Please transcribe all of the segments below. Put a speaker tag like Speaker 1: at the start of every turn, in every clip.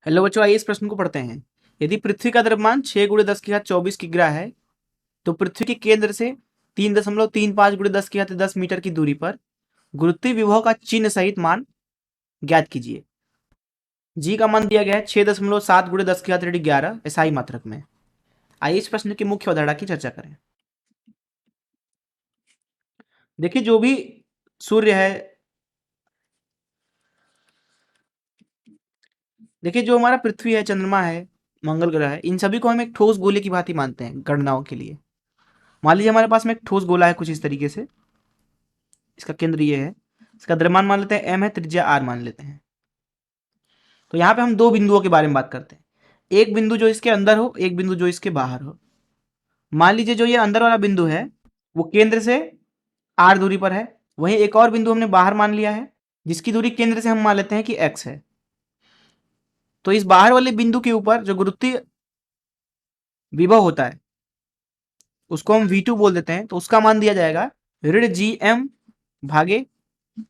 Speaker 1: Hello बच्चों, आइए इस प्रश्न को पढ़ते हैं। यदि पृथ्वी का द्रव्यमान 6 गुणे 10 की घात 24 किग्रा है तो पृथ्वी के केंद्र से 3.35 गुणे 10 की घात 10 मीटर की दूरी पर गुरुत्वीय विभव का चिन्ह सहित मान ज्ञात कीजिए। जी का मान दिया गया है 6.7 गुणे 10 की घात 11 एसआई मात्रक में। आइए इस प्रश्न की मुख्य अवधारणा की चर्चा करें। देखिए, जो भी सूर्य है, देखिए जो हमारा पृथ्वी है, चंद्रमा है, मंगल ग्रह है, इन सभी को हम एक ठोस गोले की भांति मानते हैं गणनाओं के लिए। मान लीजिए हमारे पास में एक ठोस गोला है कुछ इस तरीके से, इसका केंद्र ये है, इसका द्रव्यमान मान लेते हैं एम है, त्रिज्या आर मान लेते हैं। तो यहाँ पे हम दो बिंदुओं के बारे में बात करते हैं, एक बिंदु जो इसके अंदर हो, एक बिंदु जो इसके बाहर हो। मान लीजिए जो ये अंदर वाला बिंदु है वो केंद्र से आर दूरी पर है, वहीं एक और बिंदु हमने बाहर मान लिया है जिसकी दूरी केंद्र से हम मान लेते हैं कि एक्स है। तो इस बाहर वाले बिंदु के ऊपर जो गुरुत्वीय विभव होता है उसको हम V2 बोल देते हैं, तो उसका मान दिया जाएगा ऋण GM भागे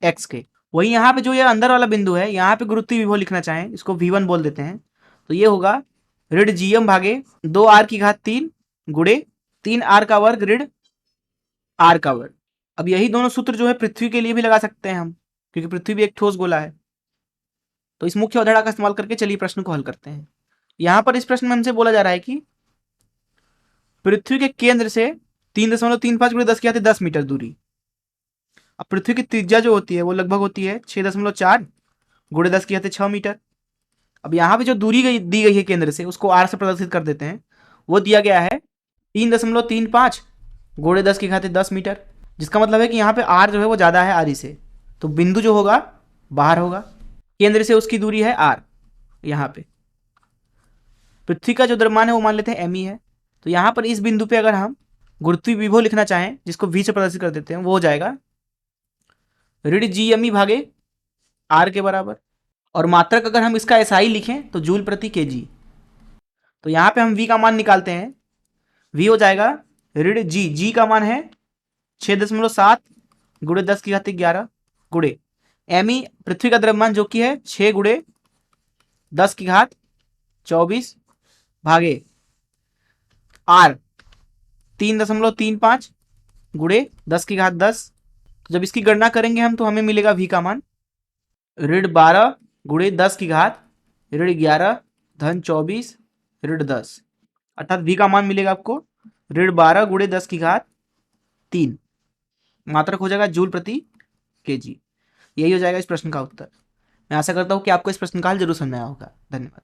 Speaker 1: एक्स के। वहीं यहाँ पे जो ये अंदर वाला बिंदु है, यहाँ पे गुरुत्वीय विभव लिखना चाहें इसको V1 बोल देते हैं, तो ये होगा ऋण GM भागे 2r की घात 3 गुणे 3r का वर्ग ऋण r का वर्ग। अब यही दोनों सूत्र जो है पृथ्वी के लिए भी लगा सकते हैं हम, क्योंकि पृथ्वी भी एक ठोस गोला है। तो इस मुख्य अवधारणा का इस्तेमाल करके चलिए प्रश्न को हल करते हैं। यहाँ पर इस प्रश्न में हमसे बोला जा रहा है कि पृथ्वी के केंद्र से 3.35 गुणे 10 की घात 10 मीटर दूरी। अब पृथ्वी की त्रिज्या जो होती है वो लगभग होती है 6.4 गुणे 10 की घात 6 मीटर। अब यहाँ पे जो दूरी दी गई है केंद्र से उसको आर से प्रदर्शित कर देते हैं, वो दिया गया है 3.35 गुणे 10 की घात 10 मीटर, जिसका मतलब है कि यहाँ पे आर जो है वो ज़्यादा है आर से, तो बिंदु जो होगा बाहर होगा, केंद्र से उसकी दूरी है आर। यहाँ पे पृथ्वी का जो द्रव्यमान है वो मान लेते हैं एम है। तो यहाँ पर इस बिंदु पे अगर हम गुरुत्वीय विभव लिखना चाहें जिसको V से प्रदर्शित कर देते हैं, वो हो जाएगा ऋण GME भागे आर के बराबर। और मात्रक अगर हम इसका SI लिखें तो जूल प्रति kg। तो यहाँ पे हम V का मान निकालते हैं, V हो जाएगा ऋण G का मान है 6.7 गुणे 10 की घात 11 गुणे ME पृथ्वी का द्रव्यमान जो कि है 6 गुणे 10 की घात 24 भागे R 3.35 गुणे 10 की घात 10। तो जब इसकी गणना करेंगे हम तो हमें मिलेगा V का मान ऋण 12 गुणे 10 की घात ऋण 11 धन 24 ऋण 10, अर्थात V का मान मिलेगा आपको ऋण 12 गुणे 10 की घात 3, मात्रक हो जाएगा जूल प्रति kg। यही हो जाएगा इस प्रश्न का उत्तर। मैं आशा करता हूँ कि आपको इस प्रश्न का हल जरूर समझ में आया होगा। धन्यवाद।